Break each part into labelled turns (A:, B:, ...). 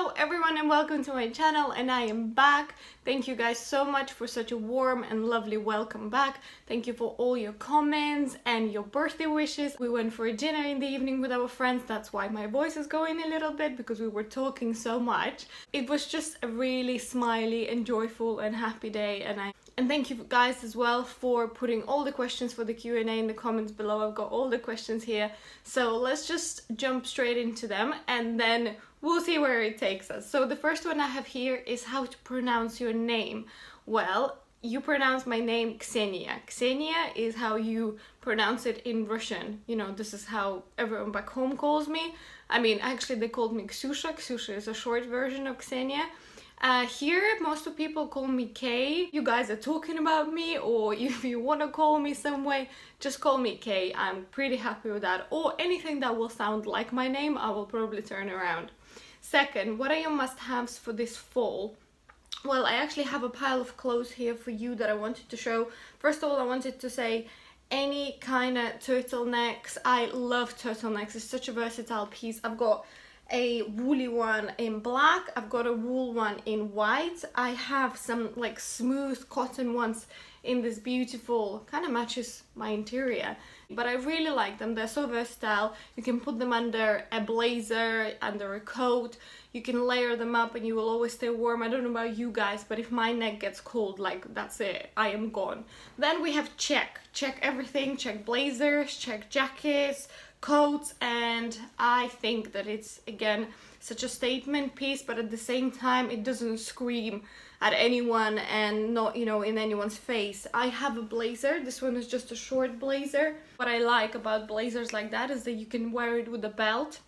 A: Hello everyone and welcome to my channel, and I am back. Thank you guys so much for such a warm and lovely welcome back. Thank you for all your comments and your birthday wishes. We went for a dinner in the evening with our friends. That's why my voice is going a little bit, because we were talking so much. It was just a really smiley and joyful and happy day, and thank you guys as well for putting all the questions for the Q&A in the comments below. I've got all the questions here, so let's just jump straight into them and then we'll see where it takes us. So the first one I have here is how to pronounce your name. Well, you pronounce my name Ksenia. Ksenia is how you pronounce it in Russian. You know, this is how everyone back home calls me. I mean, actually they called me Ksusha. Ksusha is a short version of Ksenia. Here, most of people call me Kay. You guys are talking about me, or if you want to call me some way, just call me Kay. I'm pretty happy with that. Or anything that will sound like my name, I will probably turn around. Second, what are your must-haves for this fall? Well, I actually have a pile of clothes here for you that I wanted to show. First of all, I wanted to say any kind of turtlenecks. I love turtlenecks. It's such a versatile piece. I've got a woolly one in black, I've got a wool one in white, I have some like smooth cotton ones in this beautiful, kind of matches my interior, but I really like them. They're so versatile. You can put them under a blazer, under a coat, you can layer them up and you will always stay warm. I don't know about you guys, but if my neck gets cold, like that's it, I am gone. Then we have check everything, check blazers, check jackets, coats, and I think that it's again such a statement piece, but at the same time it doesn't scream at anyone and not, you know, in anyone's face. I have a blazer. This one is just a short blazer. What I like about blazers like that is that you can wear it with a belt,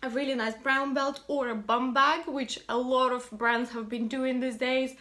A: a really nice brown belt, or a bum bag, which a lot of brands have been doing these days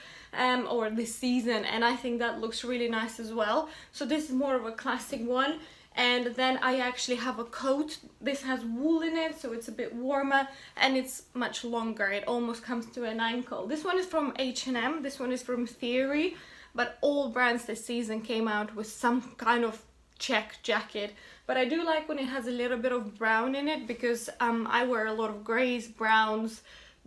A: or this season, and I think that looks really nice as well. So this is more of a classic one. And then I actually have a coat. This has wool in it, so it's a bit warmer and it's much longer. It almost comes to an ankle. This one is from H&M, this one is from Theory, but all brands this season came out with some kind of check jacket. But I do like when it has a little bit of brown in it, because I wear a lot of grays, browns,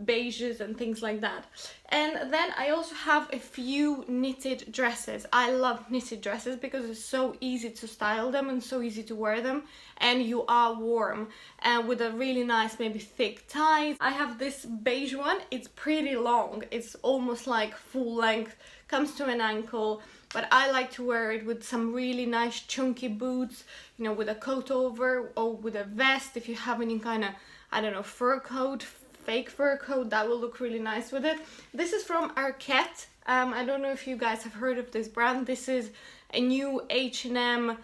A: beiges and things like that. And then I also have a few knitted dresses. I love knitted dresses because it's so easy to style them and so easy to wear them, and you are warm, and with a really nice maybe thick tie. I have this beige one. It's pretty long, it's almost like full length, comes to an ankle, but I like to wear it with some really nice chunky boots, you know, with a coat over, or with a vest if you have any kind of, I don't know, fur coat, fake fur coat, that will look really nice with it. This is from Arket. I don't know if you guys have heard of this brand. This is a new H&M,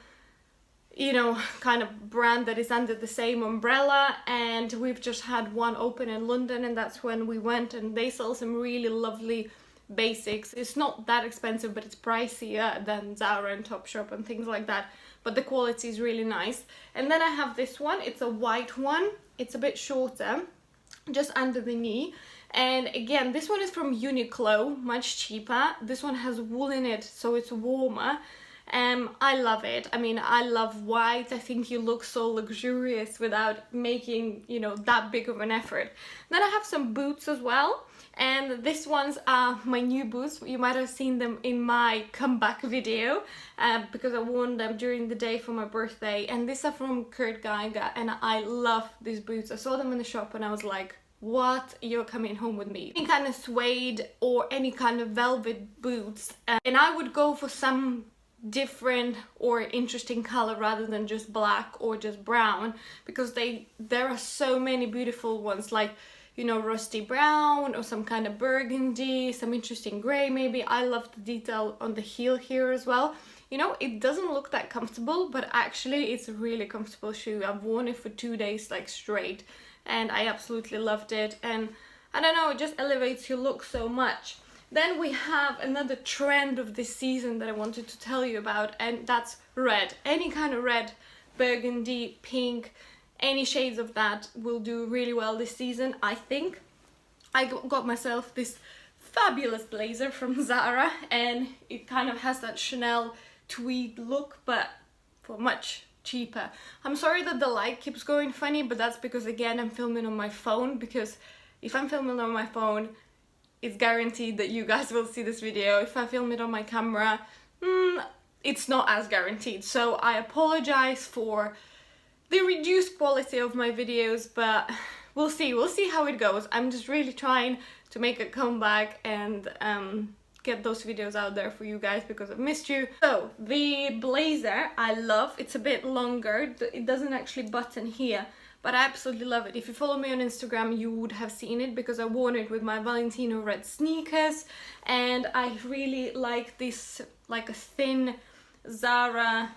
A: you know, kind of brand that is under the same umbrella, and we've just had one open in London, and that's when we went, and they sell some really lovely basics. It's not that expensive, but it's pricier than Zara and Topshop and things like that, but the quality is really nice. And then I have this one. It's a white one. It's a bit shorter, just under the knee, and again this one is from Uniqlo, much cheaper. This one has wool in it, so it's warmer. I love it. I mean, I love white. I think you look so luxurious without making, you know, that big of an effort. Then I have some boots as well, and these ones are my new boots. You might have seen them in my comeback video because I worn them during the day for my birthday, and these are from Kurt Geiger, and I love these boots. I saw them in the shop and I was like, what, you're coming home with me. Any kind of suede or any kind of velvet boots, and I would go for some different or interesting color rather than just black or just brown, because there are so many beautiful ones, like, you know, rusty brown or some kind of burgundy, some interesting gray maybe. I love the detail on the heel here as well. You know, it doesn't look that comfortable, but actually it's a really comfortable shoe. I've worn it for 2 days like straight, and I absolutely loved it, and I don't know, it just elevates your look so much. Then we have another trend of this season that I wanted to tell you about, and that's red. Any kind of red, burgundy, pink, any shades of that will do really well this season, I think. I got myself this fabulous blazer from Zara, and it kind of has that Chanel tweed look, but for much cheaper. I'm sorry that the light keeps going funny, but that's because again I'm filming on my phone, because If I'm filming on my phone, it's guaranteed that you guys will see this video. If I film it on my camera, it's not as guaranteed. So I apologize for the reduced quality of my videos, but we'll see how it goes. I'm just really trying to make a comeback and get those videos out there for you guys because I've missed you. So the blazer I love. It's a bit longer, it doesn't actually button here, but I absolutely love it. If you follow me on Instagram, you would have seen it because I worn it with my Valentino red sneakers, and I really like this, like a thin Zara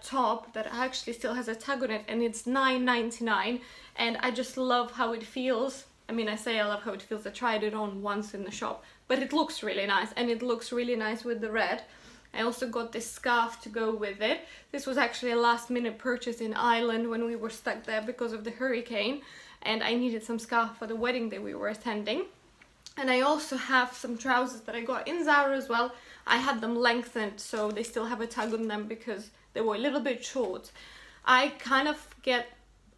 A: top that actually still has a tag on it, and it's $9.99, and I just love how it feels. I mean, I say I love how it feels. I tried it on once in the shop, but it looks really nice, and it looks really nice with the red. I also got this scarf to go with it. This was actually a last minute purchase in Ireland when we were stuck there because of the hurricane, and I needed some scarf for the wedding that we were attending. And I also have some trousers that I got in Zara as well. I had them lengthened, so they still have a tag on them because they were a little bit short. I kind of get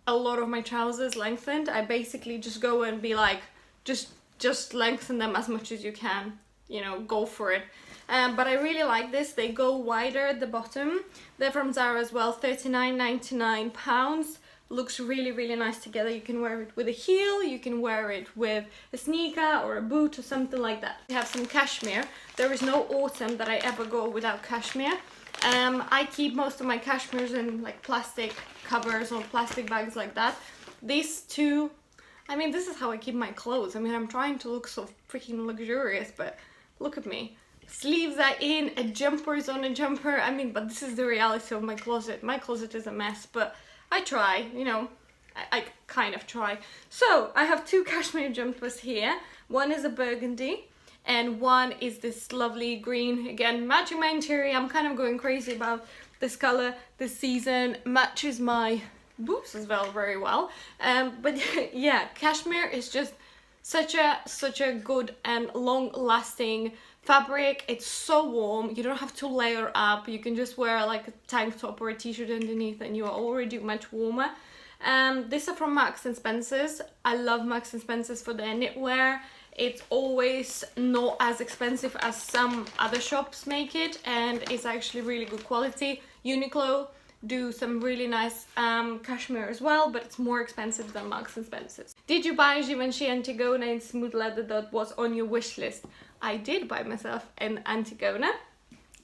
A: a lot of my trousers lengthened. I basically just go and be like, just lengthen them as much as you can, you know, go for it. But I really like this. They go wider at the bottom. They're from Zara as well, £39.99. Looks really, really nice together. You can wear it with a heel, you can wear it with a sneaker or a boot or something like that. We have some cashmere. There is no autumn that I ever go without cashmere. I keep most of my cashmeres in like plastic covers or plastic bags like that. These two, I mean, this is how I keep my clothes. I mean, I'm trying to look so freaking luxurious, but look at me. Sleeves are in, a jumper is on a jumper. I mean, but this is the reality of my closet. My closet is a mess, but I try, you know, I kind of try. So I have two cashmere jumpers here. One is a burgundy and one is this lovely green. Again, matching my interior. I'm kind of going crazy about this color this season. Matches my boobs as well very well. But yeah, cashmere is just such a good and long-lasting fabric. It's so warm. You don't have to layer up. You can just wear like a tank top or a t-shirt underneath and you are already much warmer. These are from Marks and Spencer's. I love Marks and Spencer's for their knitwear. It's always not as expensive as some other shops make it, and it's actually really good quality. Uniqlo do some really nice cashmere as well, but it's more expensive than Marks and Spencer's. Did you buy Givenchy Antigona in smooth leather that was on your wish list? I did buy myself an Antigona.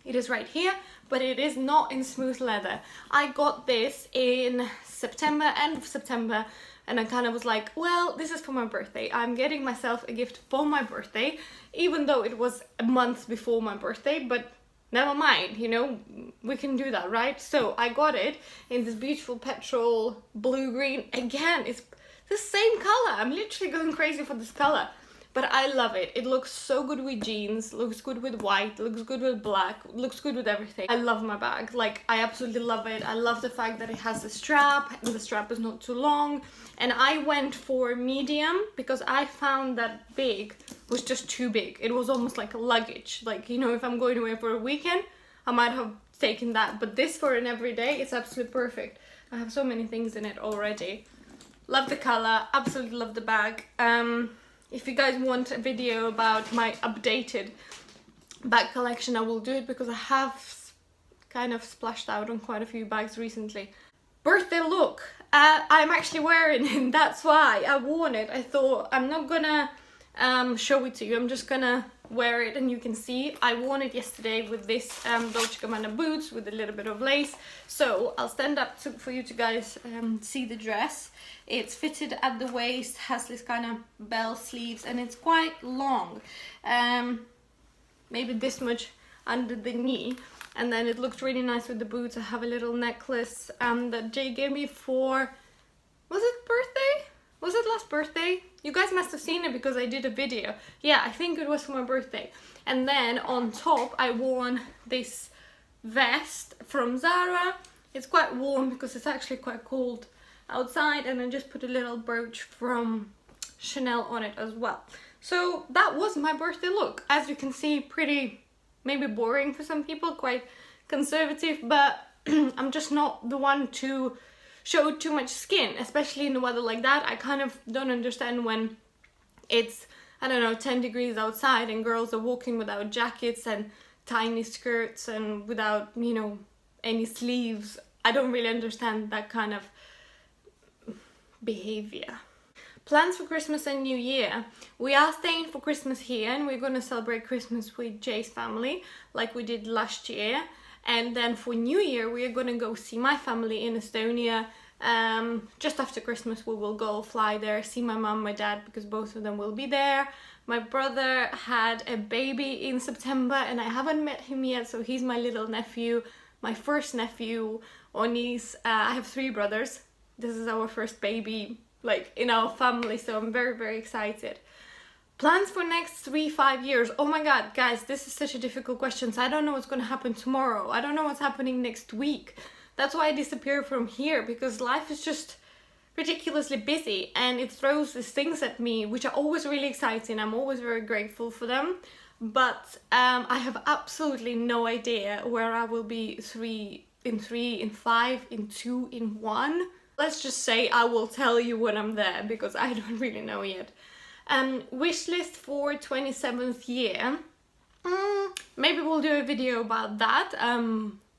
A: It is right here, but it is not in smooth leather. I got this in September, end of September, and I kind of was like, well, this is for my birthday. I'm getting myself a gift for my birthday, even though it was a month before my birthday, but never mind, you know, we can do that, right? So I got it in this beautiful petrol blue-green. Again, it's the same color. I'm literally going crazy for this color. But I love it. It looks so good with jeans, looks good with white, looks good with black, looks good with everything. I love my bag. Like, I absolutely love it. I love the fact that it has a strap and the strap is not too long. And I went for medium because I found that big was just too big. It was almost like a luggage. Like, you know, if I'm going away for a weekend, I might have taken that. But this for an everyday, it's absolutely perfect. I have so many things in it already. Love the color, absolutely love the bag. If you guys want a video about my updated bag collection, I will do it because I have kind of splashed out on quite a few bags recently. Birthday look. I'm actually wearing it, that's why I worn it. I thought I'm not gonna show it to you, I'm just gonna wear it and you can see. I worn it yesterday with this Dolce & Gabbana boots with a little bit of lace. So I'll stand up for you to guys see the dress. It's fitted at the waist, has this kind of bell sleeves, and it's quite long. Maybe this much under the knee. And then it looked really nice with the boots. I have a little necklace that Jay gave me for, was it birthday? Was it last birthday? You guys must have seen it because I did a video. Yeah, I think it was for my birthday. And then on top, I worn this vest from Zara. It's quite warm because it's actually quite cold outside, and I just put a little brooch from Chanel on it as well. So that was my birthday look. As you can see, pretty maybe boring for some people, quite conservative, but I'm just not the one to show too much skin, especially in the weather like that. I kind of don't understand when it's, I don't know, 10 degrees outside and girls are walking without jackets and tiny skirts and without, you know, any sleeves. I don't really understand that kind of behavior. Plans for Christmas and New Year. We are staying for Christmas here and we're going to celebrate Christmas with Jay's family like we did last year. And then for New Year, we are going to go see my family in Estonia. Just after Christmas, we will go fly there, see my mom, my dad, because both of them will be there. My brother had a baby in September and I haven't met him yet, so he's my little nephew, my first nephew or niece. I have 3 brothers. This is our first baby, like, in our family, so I'm very, very excited. Plans for next 3-5 years. Oh my god, guys, this is such a difficult question. So I don't know what's going to happen tomorrow. I don't know what's happening next week. That's why I disappeared from here, because life is just ridiculously busy and it throws these things at me, which are always really exciting. I'm always very grateful for them. But I have absolutely no idea where I will be in 5, in 2, in 1. Let's just say I will tell you when I'm there, because I don't really know yet. Wish list for 27th year. Maybe we'll do a video about that.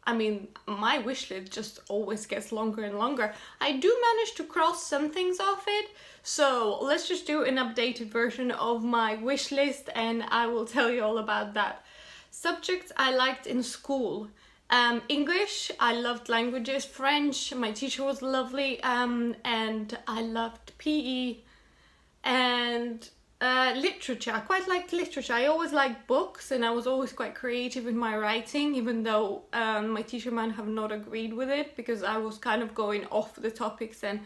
A: I mean, my wish list just always gets longer and longer. I do manage to cross some things off it, so let's just do an updated version of my wish list and I will tell you all about that. Subjects I liked in school. English, I loved languages. French, my teacher was lovely, and I loved PE. And literature, I quite liked literature. I always liked books and I was always quite creative in my writing, even though my teacher might have not agreed with it, because I was kind of going off the topics and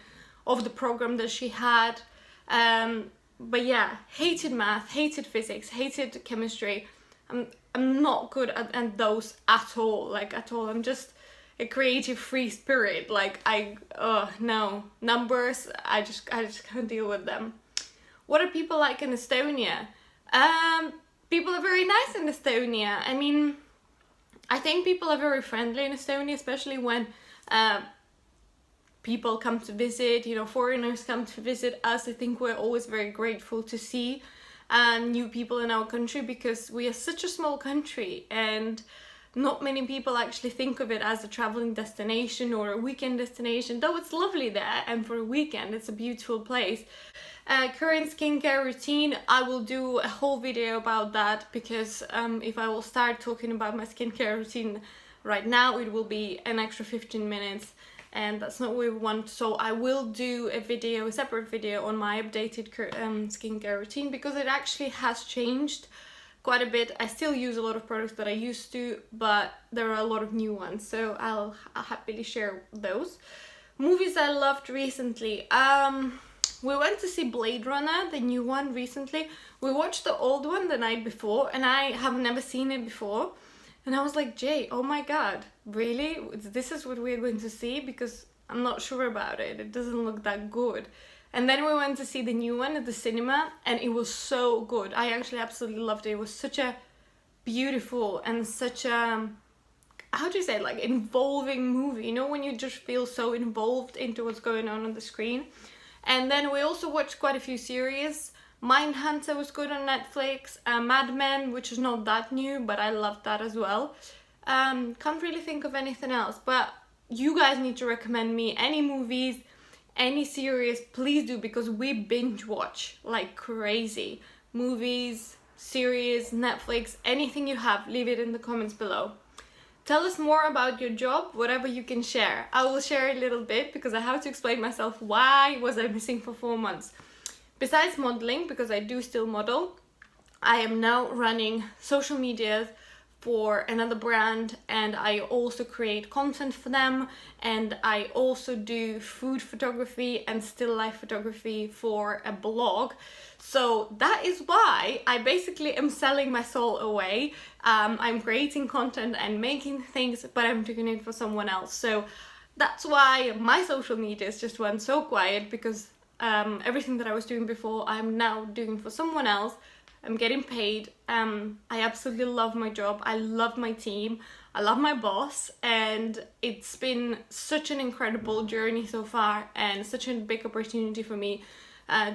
A: of the program that she had. But yeah, hated math, hated physics, hated chemistry. I'm not good at those at all, like at all. I'm just a creative free spirit. Like no, numbers, I just can't deal with them. What are people like in Estonia? People are very nice in Estonia. I mean, I think people are very friendly in Estonia, especially when people come to visit, you know, foreigners come to visit us. I think we're always very grateful to see new people in our country, because we are such a small country and not many people actually think of it as a traveling destination or a weekend destination, though it's lovely there, and for a weekend it's a beautiful place. Current skincare routine, I will do a whole video about that, because if I will start talking about my skincare routine right now, it will be an extra 15 minutes and that's not what we want. So I will do a separate video on my updated skincare routine, because it actually has changed quite a bit. I still use a lot of products that I used to, but there are a lot of new ones, so I'll happily share those. Movies I loved recently. We went to see Blade Runner, the new one, recently. We watched the old one the night before and I have never seen it before. And I was like, Jay, oh my god, really? This is what we're going to see? Because I'm not sure about it. It doesn't look that good. And then we went to see the new one at the cinema and it was so good. I actually absolutely loved it. It was such a beautiful and such a, how do you say it, like involving movie. You know, when you just feel so involved into what's going on the screen. And then we also watched quite a few series. Mindhunter was good on Netflix. Mad Men, which is not that new, but I loved that as well. Can't really think of anything else, but you guys need to recommend me any movies, any series, please do, because we binge watch like crazy. Movies, series, Netflix, anything you have, leave it in the comments below. Tell us more about your job, whatever you can share. I will share a little bit because I have to explain myself why was I missing for 4 months. Besides modeling, because I do still model, I am now running social media for another brand, and I also create content for them, and I also do food photography and still life photography for a blog. So that is why I basically am selling my soul away. I'm creating content and making things, but I'm doing it for someone else. So that's why my social media just went so quiet, because everything that I was doing before, I'm now doing for someone else. I'm getting paid. I absolutely love my job. I love my team. I love my boss, and it's been such an incredible journey so far and such a big opportunity for me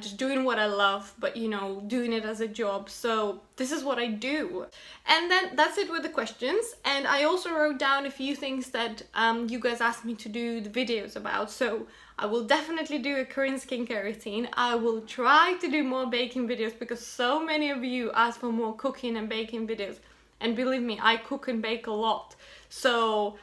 A: just doing what I love, but you know, doing it as a job. So this is what I do. And then that's it with the questions. And I also wrote down a few things that you guys asked me to do the videos about. So I will definitely do a Korean skincare routine. I will try to do more baking videos because so many of you asked for more cooking and baking videos. And believe me, I cook and bake a lot. So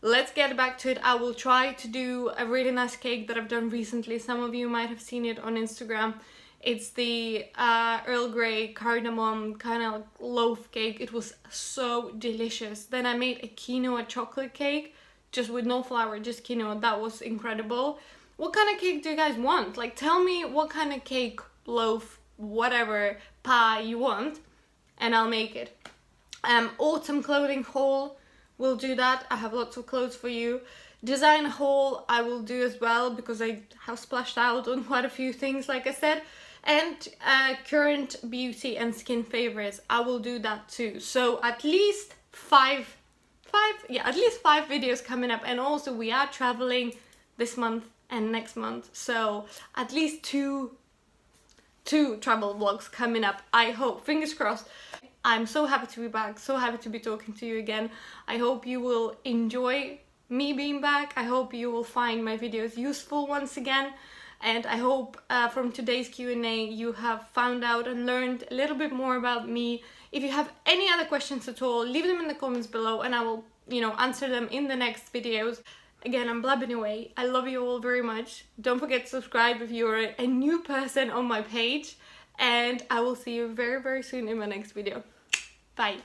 A: let's get back to it. I will try to do a really nice cake that I've done recently. Some of you might have seen it on Instagram. It's the Earl Grey cardamom kind of loaf cake. It was so delicious. Then I made a quinoa chocolate cake, just with no flour, just quinoa. That was incredible. What kind of cake do you guys want? Like, tell me what kind of cake, loaf, whatever, pie you want, and I'll make it. Autumn clothing haul, we'll do that. I have lots of clothes for you. Design haul I will do as well because I have splashed out on quite a few things, like I said. And current beauty and skin favorites, I will do that too. So at least five videos coming up. And also we are traveling this month and next month, so at least two travel vlogs coming up, I hope. Fingers crossed. I'm so happy to be back, so happy to be talking to you again. I hope you will enjoy me being back. I hope you will find my videos useful once again. And I hope from today's Q&A you have found out and learned a little bit more about me. If you have any other questions at all, leave them in the comments below and I will, you know, answer them in the next videos. Again, I'm blabbing away. I love you all very much. Don't forget to subscribe if you're a new person on my page. And I will see you very, very soon in my next video. Bye.